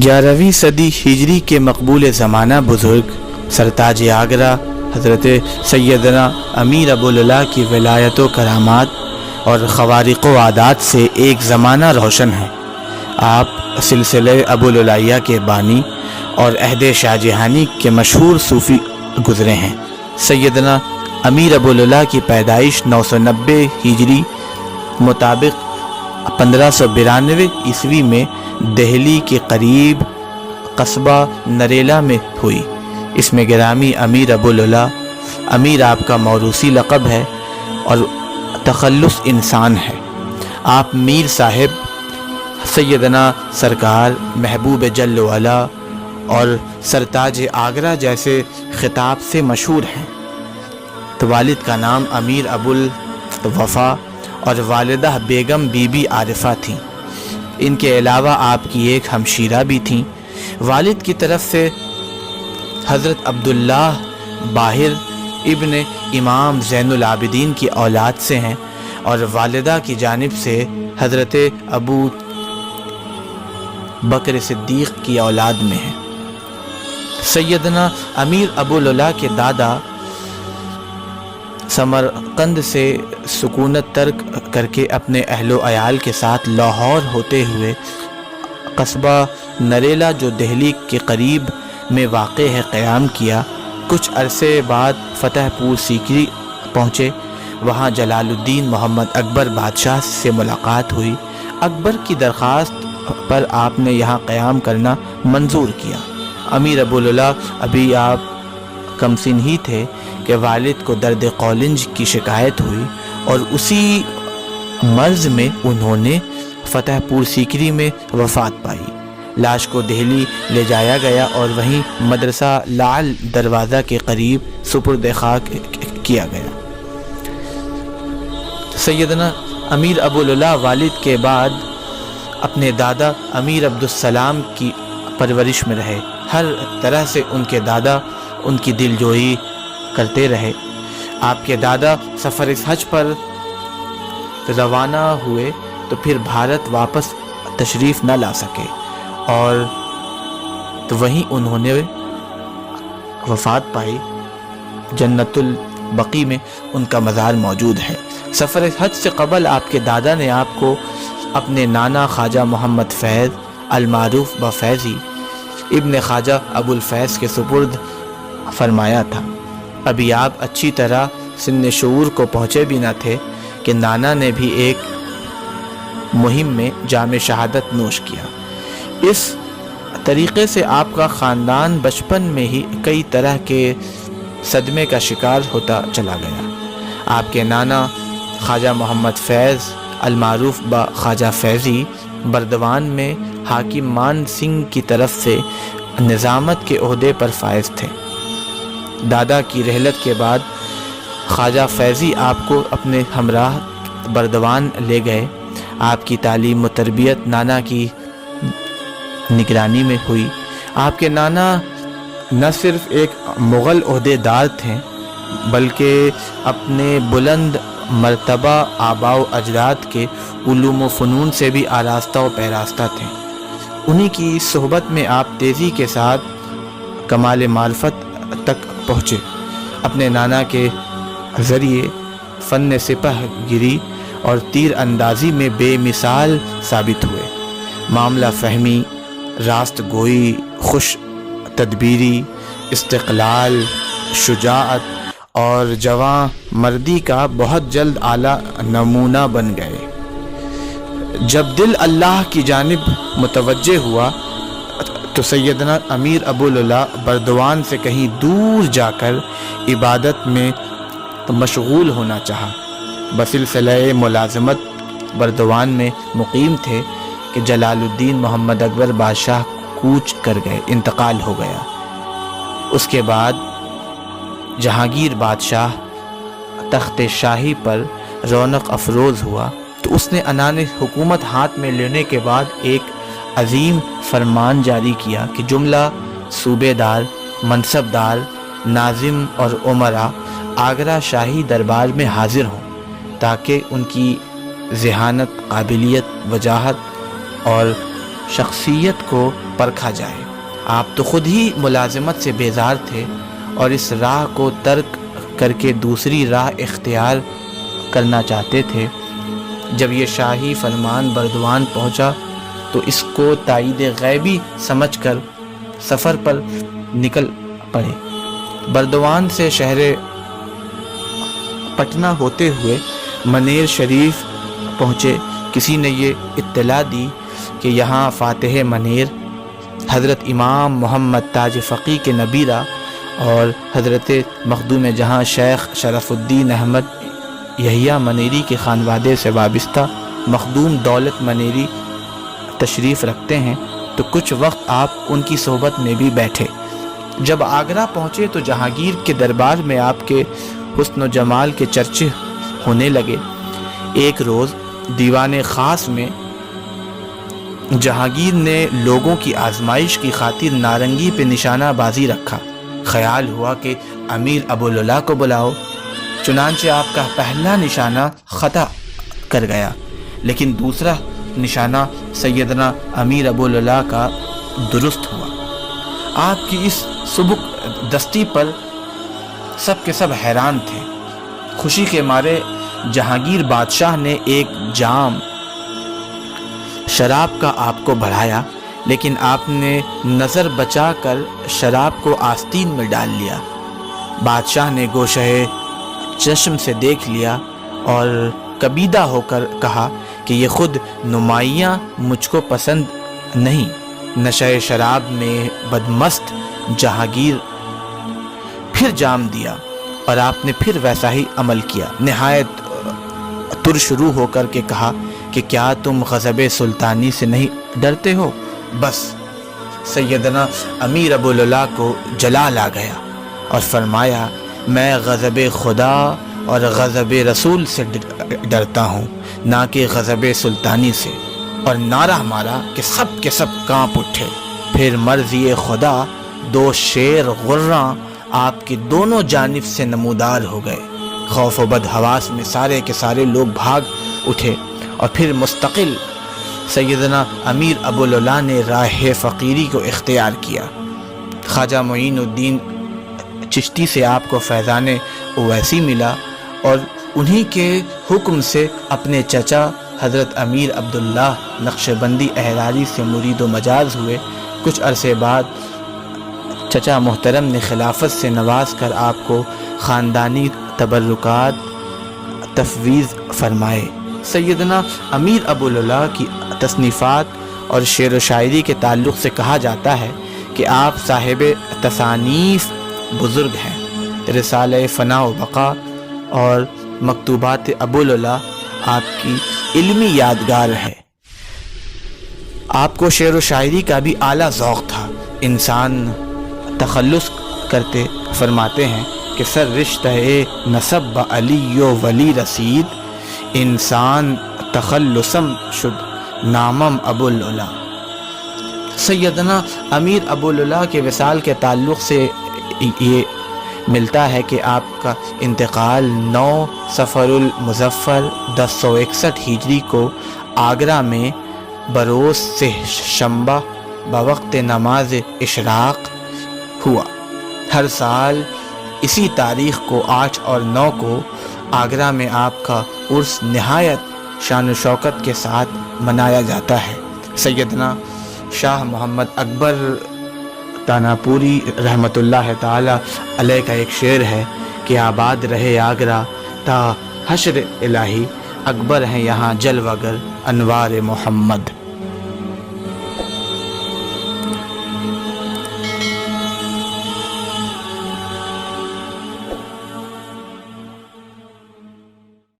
11ویں صدی ہجری کے مقبول زمانہ بزرگ سرتاج آگرہ حضرت سیدنا امیر ابوالعلا کی ولایت و کرامات اور خوارق و عادات سے ایک زمانہ روشن ہے۔ آپ سلسلہ ابوالعلائیہ کے بانی اور عہد شاہ جہانی کے مشہور صوفی گزرے ہیں۔ سیدنا امیر ابوالعلا کی پیدائش 990 ہجری مطابق 1592 عیسوی میں دہلی کے قریب قصبہ نریلا میں ہوئی۔ اس میں گرامی امیر ابوالعلا، امیر آپ کا موروثی لقب ہے اور تخلص انسان ہے۔ آپ میر صاحب، سیدنا سرکار، محبوب جل وعلا اور سرتاج آگرہ جیسے خطاب سے مشہور ہیں۔ تو والد کا نام امیر ابوالوفا اور والدہ بیگم بی بی عارفہ تھیں۔ ان کے علاوہ آپ کی ایک ہمشیرہ بھی تھیں۔ والد کی طرف سے حضرت عبداللہ باہر ابن امام زین العابدین کی اولاد سے ہیں اور والدہ کی جانب سے حضرت ابو بکر صدیق کی اولاد میں ہیں۔ سیدنا امیر ابوالعلا کے دادا سمرقند سے سکونت ترک کر کے اپنے اہل و عیال کے ساتھ لاہور ہوتے ہوئے قصبہ نریلا جو دہلی کے قریب میں واقع ہے قیام کیا۔ کچھ عرصے بعد فتح پور سیکری پہنچے۔ وہاں جلال الدین محمد اکبر بادشاہ سے ملاقات ہوئی۔ اکبر کی درخواست پر آپ نے یہاں قیام کرنا منظور کیا۔ امیر ابوالعلا ابھی آپ کمسن ہی تھے کہ والد کو درد قولنج کی شکایت ہوئی اور اسی مرض میں انہوں نے فتح پور سیکری میں وفات پائی۔ لاش کو دہلی لے جایا گیا اور وہیں مدرسہ لعل دروازہ کے قریب سپرد خاک کیا گیا۔ سیدنا امیر ابوالعلا والد کے بعد اپنے دادا امیر عبدالسلام کی پرورش میں رہے۔ ہر طرح سے ان کے دادا ان کی دلجوئی کرتے رہے۔ آپ کے دادا سفر حج پر روانہ ہوئے تو پھر بھارت واپس تشریف نہ لا سکے اور تو وہیں انہوں نے وفات پائی۔ جنت البقیع میں ان کا مزار موجود ہے۔ سفر حج سے قبل آپ کے دادا نے آپ کو اپنے نانا خواجہ محمد فیض المعروف بفیضی ابن خواجہ ابو الفیض کے سپرد فرمایا تھا۔ ابھی آپ اچھی طرح سن شعور کو پہنچے بھی نہ تھے کہ نانا نے بھی ایک مہم میں جام شہادت نوش کیا۔ اس طریقے سے آپ کا خاندان بچپن میں ہی کئی طرح کے صدمے کا شکار ہوتا چلا گیا۔ آپ کے نانا خواجہ محمد فیض المعروف با خواجہ فیضی بردوان میں حاکم مان سنگھ کی طرف سے نظامت کے عہدے پر فائز تھے۔ دادا کی رحلت کے بعد خواجہ فیضی آپ کو اپنے ہمراہ بردوان لے گئے۔ آپ کی تعلیم و تربیت نانا کی نگرانی میں ہوئی۔ آپ کے نانا نہ صرف ایک مغل عہدے دار تھے بلکہ اپنے بلند مرتبہ آباء و اجداد کے علوم و فنون سے بھی آراستہ و پیراستہ تھے۔ انہی کی صحبت میں آپ تیزی کے ساتھ کمال معرفت تک پہنچے۔ اپنے نانا کے ذریعے فن سپہ گیری اور تیر اندازی میں بے مثال ثابت ہوئے۔ معاملہ فہمی، راست گوئی، خوش تدبیری، استقلال، شجاعت اور جواں مردی کا بہت جلد اعلیٰ نمونہ بن گئے۔ جب دل اللہ کی جانب متوجہ ہوا تو سیدنا امیر ابوالعلا بردوان سے کہیں دور جا کر عبادت میں مشغول ہونا چاہا۔ بسلسلہ ملازمت بردوان میں مقیم تھے کہ جلال الدین محمد اکبر بادشاہ کوچ کر گئے، انتقال ہو گیا۔ اس کے بعد جہانگیر بادشاہ تخت شاہی پر رونق افروز ہوا تو اس نے عنان حکومت ہاتھ میں لینے کے بعد ایک عظیم فرمان جاری کیا کہ جملہ صوبے دار، منصبدار، ناظم اور امراء آگرہ شاہی دربار میں حاضر ہوں تاکہ ان کی ذہانت، قابلیت، وجاہت اور شخصیت کو پرکھا جائے۔ آپ تو خود ہی ملازمت سے بیزار تھے اور اس راہ کو ترک کر کے دوسری راہ اختیار کرنا چاہتے تھے۔ جب یہ شاہی فرمان بردوان پہنچا تو اس کو تائید غیبی سمجھ کر سفر پر نکل پڑے۔ بردوان سے شہر پٹنہ ہوتے ہوئے منیر شریف پہنچے۔ کسی نے یہ اطلاع دی کہ یہاں فاتح منیر حضرت امام محمد تاج فقی کے نبیرہ اور حضرت مخدوم جہاں شیخ شرف الدین احمد یحییٰ منیری کے خانوادے سے وابستہ مخدوم دولت منیری تشریف رکھتے ہیں، تو کچھ وقت آپ ان کی صحبت میں بھی بیٹھے۔ جب آگرہ پہنچے تو جہانگیر کے دربار میں آپ کے حسن و جمال کے چرچے ہونے لگے۔ ایک روز دیوان خاص میں جہانگیر نے لوگوں کی آزمائش کی خاطر نارنگی پہ نشانہ بازی رکھا۔ خیال ہوا کہ امیر ابوالعلا کو بلاؤ، چنانچہ آپ کا پہلا نشانہ خطا کر گیا، لیکن دوسرا نشانہ سیدنا امیر ابوالعلا کا درست ہوا۔ آپ کی اس سبک دستی پر سب کے سب حیران تھے۔ خوشی کے مارے جہانگیر بادشاہ نے ایک جام شراب کا آپ کو بڑھایا، لیکن آپ نے نظر بچا کر شراب کو آستین میں ڈال لیا۔ بادشاہ نے گوشہ چشم سے دیکھ لیا اور کبیدہ ہو کر کہا کہ یہ خود نمائیاں مجھ کو پسند نہیں۔ نشہ شراب میں بدمست جہانگیر پھر جام دیا اور آپ نے پھر ویسا ہی عمل کیا۔ نہایت ترش روح ہو کر کے کہا کہ کیا تم غضب سلطانی سے نہیں ڈرتے ہو؟ بس سیدنا امیر ابوالعلا کو جلال آ گیا اور فرمایا، میں غضب خدا اور غضب رسول سے ڈرتا ہوں، نہ کہ غضب سلطانی سے، اور نعرہ مارا کہ سب کے سب کانپ اٹھے۔ پھر مرضی خدا دو شیر غراں آپ کی دونوں جانب سے نمودار ہو گئے۔ خوف و بد حواس میں سارے کے سارے لوگ بھاگ اٹھے اور پھر مستقل سیدنا امیر ابوالعلا نے راہ فقیری کو اختیار کیا۔ خواجہ معین الدین چشتی سے آپ کو فیضان اویسی ملا اور انہی کے حکم سے اپنے چچا حضرت امیر عبداللہ نقشبندی احراری سے مرید و مجاز ہوئے۔ کچھ عرصے بعد چچا محترم نے خلافت سے نواز کر آپ کو خاندانی تبرکات تفویض فرمائے۔ سیدنا امیر ابوالعلا کی تصنیفات اور شعر و شاعری کے تعلق سے کہا جاتا ہے کہ آپ صاحب تصانیف بزرگ ہیں۔ رسالہ فنا و بقا اور مکتوبات ابوالعلا آپ کی علمی یادگار ہے۔ آپ کو شعر و شاعری کا بھی اعلیٰ ذوق تھا۔ انسان تخلص کرتے فرماتے ہیں کہ سر رشتہ نسب علی و ولی رسید، انسان تخلصم شد نامم ابوالعلا۔ سیدنا امیر ابوالعلا کے وصال کے تعلق سے یہ ملتا ہے کہ آپ کا انتقال 9 صفر المظفر 1061 ہجری کو آگرہ میں بروز سے شنبہ بوقت نماز اشراق ہوا۔ ہر سال اسی تاریخ کو 8 اور 9 کو آگرہ میں آپ کا عرس نہایت شان و شوکت کے ساتھ منایا جاتا ہے۔ سیدنا شاہ محمد اکبر تاناپوری رحمۃ اللہ تعالی علیہ کا ایک شعر ہے کہ آباد رہے آگرہ تا حشر الہی، اکبر ہیں یہاں جلوگر انوار محمد۔